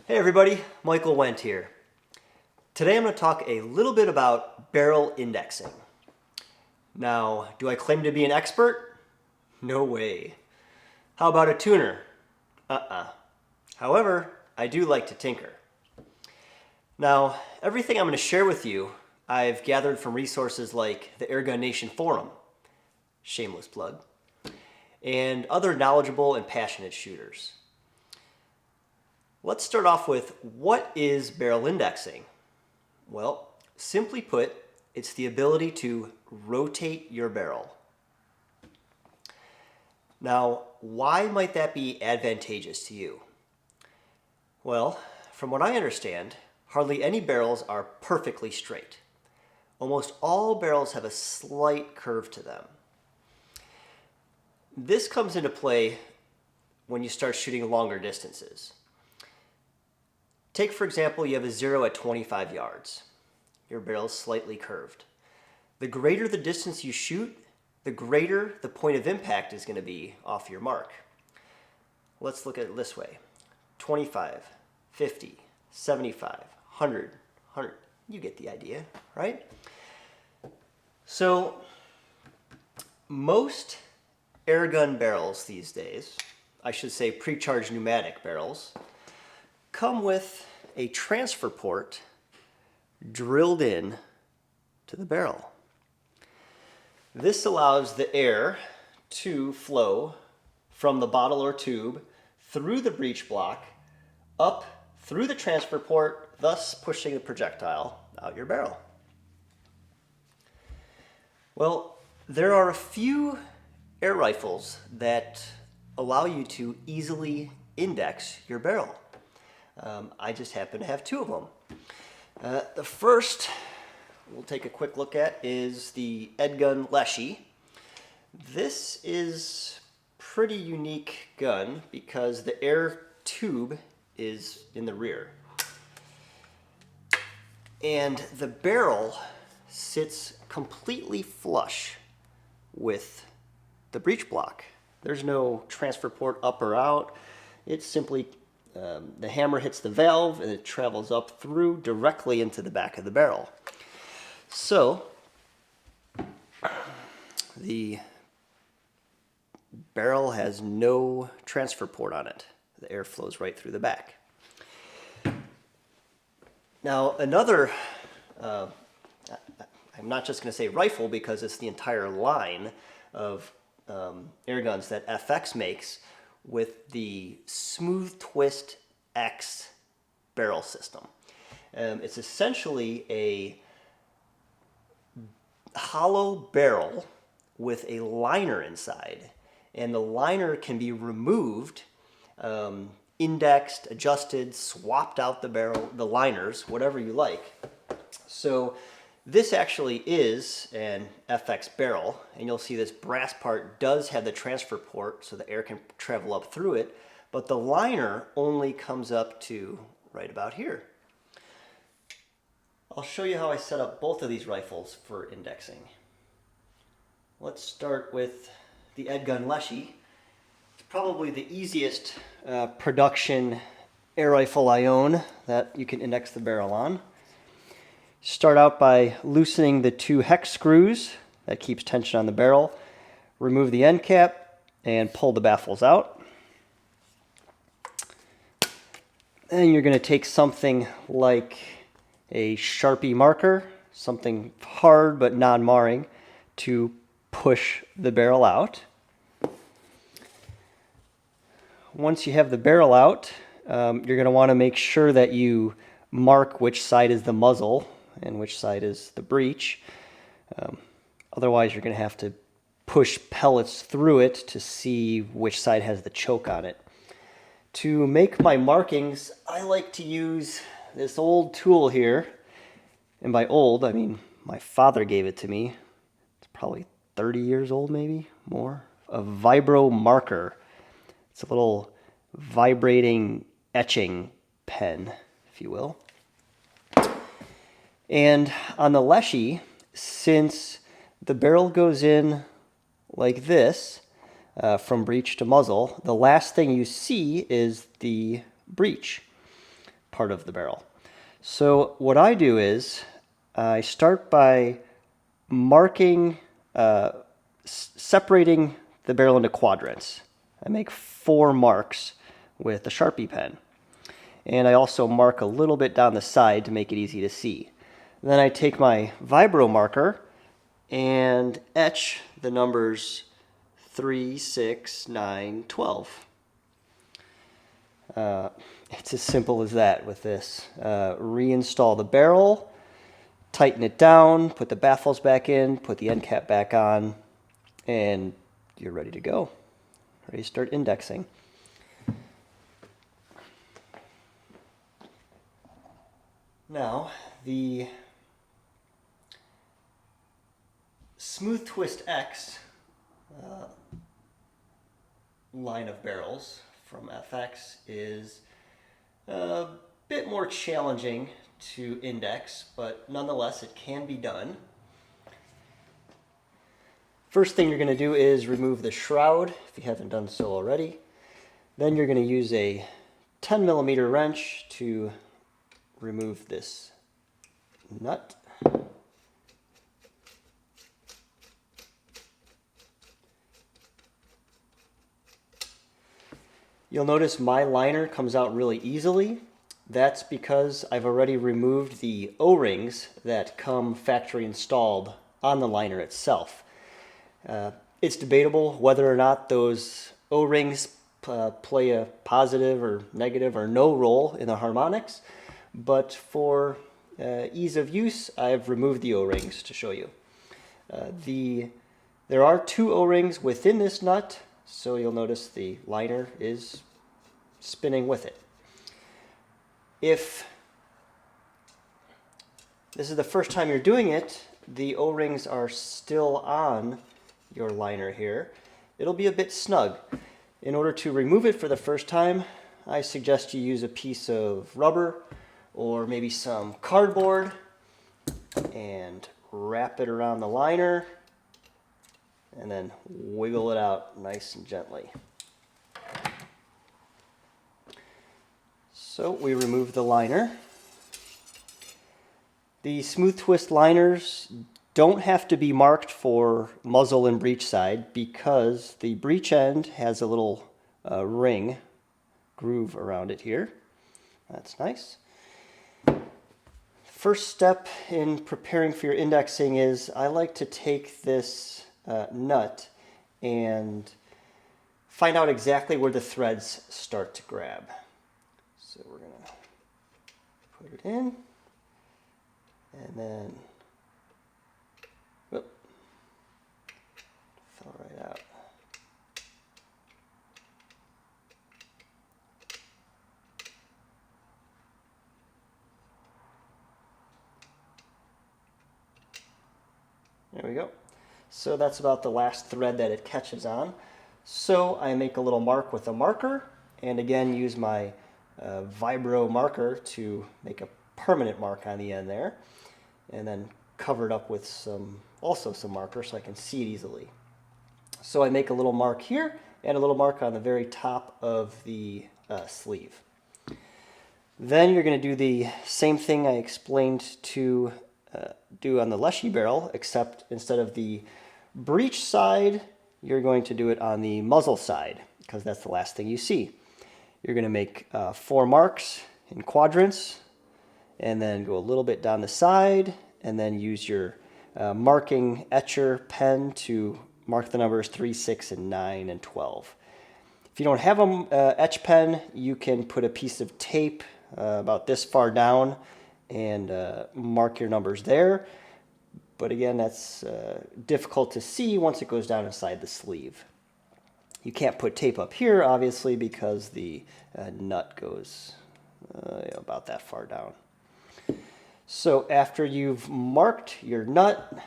Hey everybody, Michael Wendt here. Today I'm going to talk a little bit about barrel indexing. Now, do I claim to be an expert? No way. How about a tuner? However, I do like to tinker. Now, everything I'm going to share with you, I've gathered from resources like the Airgun Nation forum, shameless plug, and other knowledgeable and passionate shooters. Let's start off with, what is barrel indexing? Well, simply put, it's the ability to rotate your barrel. Now, why might that be advantageous to you? Well, from what I understand, hardly any barrels are perfectly straight. Almost all barrels have a slight curve to them. This comes into play when you start shooting longer distances. Take, for example, you have a 0 at 25 yards. Your barrel is slightly curved. The greater the distance you shoot, the greater the point of impact is going to be off your mark. Let's look at it this way. 25, 50, 75, 100, 100. You get the idea, right? So, most airgun barrels these days, I should say pre-charged pneumatic barrels, come with a transfer port drilled in to the barrel. This allows the air to flow from the bottle or tube through the breech block up through the transfer port, thus pushing the projectile out your barrel. Well, there are a few air rifles that allow you to easily index your barrel. I just happen to have two of them. The first we'll take a quick look at is the Airgun Leshiy. This is pretty unique gun because the air tube is in the rear. And the barrel sits completely flush with the breech block. There's no transfer port up or out. It's simply the hammer hits the valve and it travels up through directly into the back of the barrel. So the barrel has no transfer port on it. The air flows right through the back. Now another, I'm not just going to say rifle because it's the entire line of air guns that FX makes, with the SmoothTwist X barrel system. It's essentially a hollow barrel with a liner inside, and the liner can be removed, indexed, adjusted, swapped out the liners, whatever you like. So this actually is an FX barrel, and you'll see this brass part does have the transfer port so the air can travel up through it, but the liner only comes up to right about here. I'll show you how I set up both of these rifles for indexing. Let's start with the EDgun Leshiy. It's probably the easiest production air rifle I own that you can index the barrel on. Start out by loosening the two hex screws that keeps tension on the barrel. Remove the end cap and pull the baffles out. Then you're going to take something like a Sharpie marker, something hard but non-marring, to push the barrel out. Once you have the barrel out, you're going to want to make sure that you mark which side is the muzzle and which side is the breech. Otherwise, you're going to have to push pellets through it to see which side has the choke on it. To make my markings, I like to use this old tool here. And by old, I mean my father gave it to me. It's probably 30 years old, maybe more. A vibro marker. It's a little vibrating etching pen, if you will. And on the Leshiy, since the barrel goes in like this, from breech to muzzle, the last thing you see is the breech. part of the barrel. So what I do is I start by marking, separating the barrel into quadrants. I make 4 marks with a Sharpie pen. And I also mark a little bit down the side to make it easy to see. Then I take my vibro marker and etch the numbers 3, 6, 9, 12. It's as simple as that with this. Reinstall the barrel, tighten it down, put the baffles back in, put the end cap back on, and you're ready to go. Ready to start indexing. Now, the SmoothTwist X line of barrels from FX is a bit more challenging to index, but nonetheless it can be done. First thing you're going to do is remove the shroud if you haven't done so already. Then you're going to use a 10mm wrench to remove this nut. You'll notice my liner comes out really easily. That's because I've already removed the O-rings that come factory installed on the liner itself. It's debatable whether or not those O-rings play a positive or negative or no role in the harmonics, but for ease of use, I've removed the O-rings to show you. There are 2 O-rings within this nut, so you'll notice the liner is spinning with it. If this is the first time you're doing it, the O-rings are still on your liner here. It'll be a bit snug. In order to remove it for the first time, I suggest you use a piece of rubber or maybe some cardboard and wrap it around the liner and then wiggle it out nice and gently. So we remove the liner. The SmoothTwist liners don't have to be marked for muzzle and breech side because the breech end has a little ring groove around it here. That's nice. First step in preparing for your indexing is I like to take this nut and find out exactly where the threads start to grab. So we're going to put it in and then whoop, fell right out. There we go. So that's about the last thread that it catches on. So I make a little mark with a marker and again use my vibro marker to make a permanent mark on the end there and then cover it up with some marker so I can see it easily. So I make a little mark here and a little mark on the very top of the sleeve. Then you're going to do the same thing I explained to do on the Leshiy barrel, except instead of the breech side, you're going to do it on the muzzle side because that's the last thing you see. You're going to make 4 marks in quadrants and then go a little bit down the side and then use your marking etcher pen to mark the numbers 3, 6, and 9, and 12. If you don't have an etch pen, you can put a piece of tape about this far down and mark your numbers there. But again, that's difficult to see once it goes down inside the sleeve. You can't put tape up here, obviously, because the nut goes about that far down. So after you've marked your nut,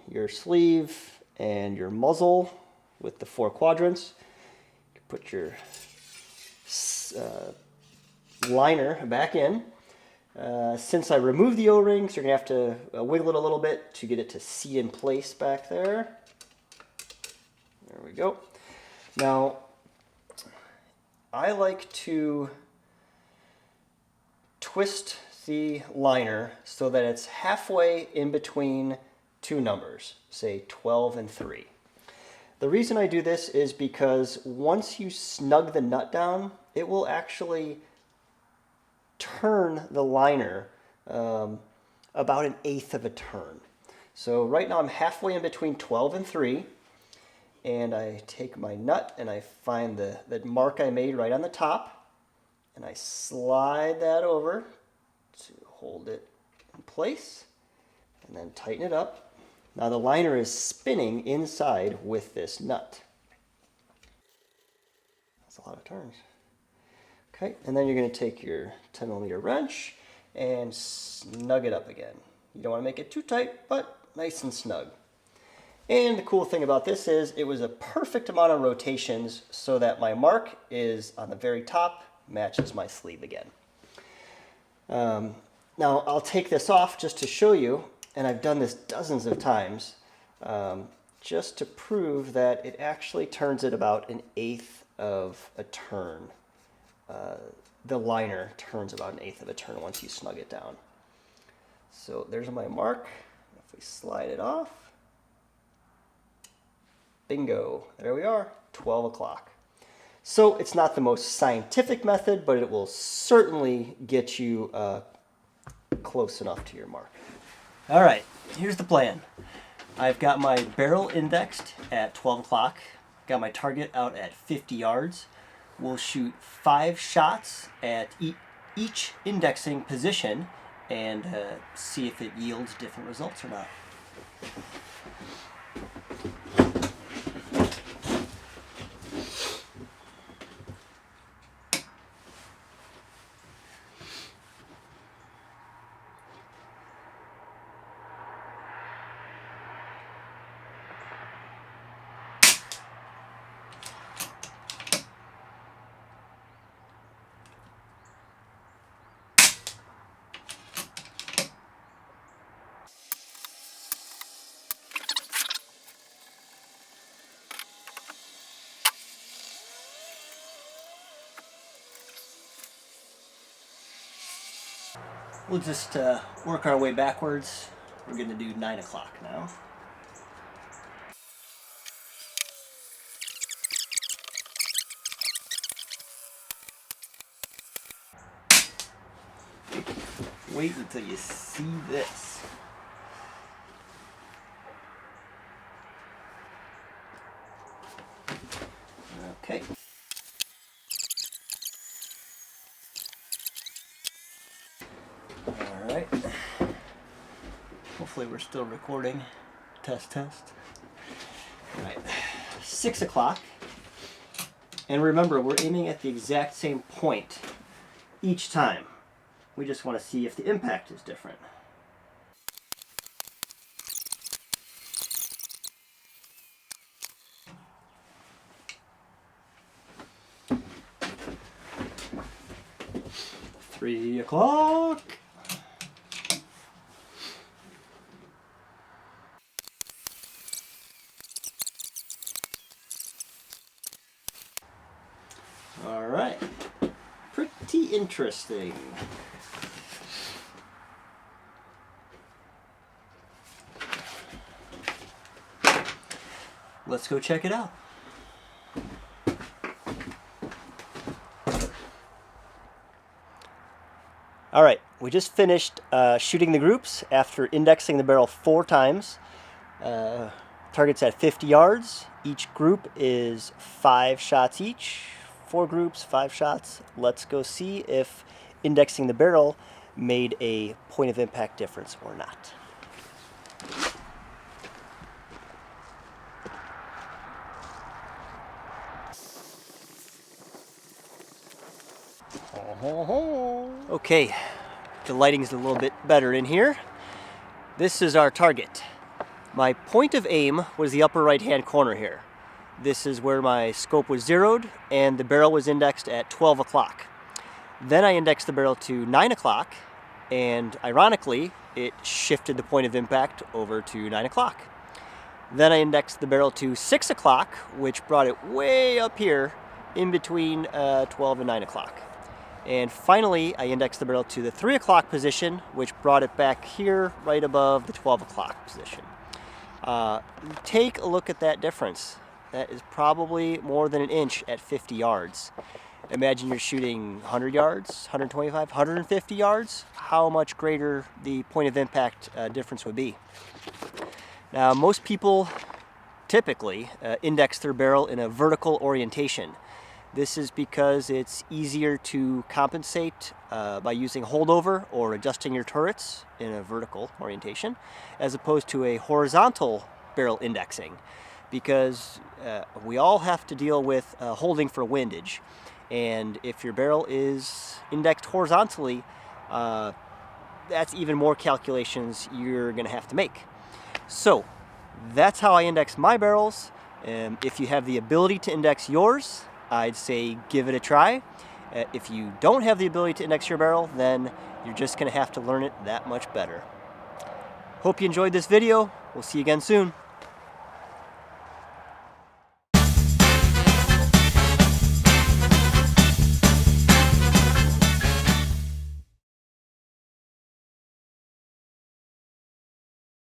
your sleeve, and your muzzle with the 4 quadrants, you put your liner back in. Since I removed the O-rings, you're going to have to wiggle it a little bit to get it to seat in place back there. There we go. Now, I like to twist the liner so that it's halfway in between two numbers, say 12 and 3. The reason I do this is because once you snug the nut down, it will actually turn the liner about 1/8 of a turn. So right now I'm halfway in between 12 and 3, and I take my nut and I find the mark I made right on the top, and I slide that over to hold it in place, and then tighten it up. Now the liner is spinning inside with this nut. That's a lot of turns. Okay, and then you're going to take your 10mm wrench and snug it up again. You don't want to make it too tight, but nice and snug. And the cool thing about this is it was a perfect amount of rotations so that my mark is on the very top, matches my sleeve again. Now I'll take this off just to show you, and I've done this dozens of times, just to prove that it actually turns at about 1/8 of a turn. The liner turns about 1/8 of a turn once you snug it down. So there's my mark. If we slide it off, bingo, there we are, 12 o'clock. So it's not the most scientific method, but it will certainly get you close enough to your mark. All right, here's the plan. I've got my barrel indexed at 12 o'clock, got my target out at 50 yards. We'll shoot 5 shots at each indexing position and see if it yields different results or not. We'll just work our way backwards. We're going to do 9 o'clock now. Wait until you see this. Okay. Alright. Hopefully we're still recording. Test, test. Alright. 6 o'clock. And remember, we're aiming at the exact same point each time. We just want to see if the impact is different. Three o'clock. All right. Pretty interesting. Let's go check it out. All right, we just finished shooting the groups after indexing the barrel 4 times. Target's at 50 yards. Each group is 5 shots each. 4 groups, 5 shots. Let's go see if indexing the barrel made a point of impact difference or not. Okay, the lighting's a little bit better in here. This is our target. My point of aim was the upper right hand corner here. This is where my scope was zeroed and the barrel was indexed at 12 o'clock. Then I indexed the barrel to 9 o'clock, and ironically it shifted the point of impact over to 9 o'clock. Then I indexed the barrel to 6 o'clock, which brought it way up here in between 12 and 9 o'clock. And finally, I indexed the barrel to the 3 o'clock position, which brought it back here right above the 12 o'clock position. Take a look at that difference. That is probably more than an inch at 50 yards. Imagine you're shooting 100 yards, 125, 150 yards. How much greater the point of impact difference would be. Now, most people typically index their barrel in a vertical orientation. This is because it's easier to compensate by using holdover or adjusting your turrets in a vertical orientation, as opposed to a horizontal barrel indexing, because we all have to deal with holding for windage. And if your barrel is indexed horizontally, that's even more calculations you're going to have to make. So that's how I index my barrels. If you have the ability to index yours, I'd say give it a try. If you don't have the ability to index your barrel, then you're just going to have to learn it that much better. Hope you enjoyed this video. We'll see you again soon.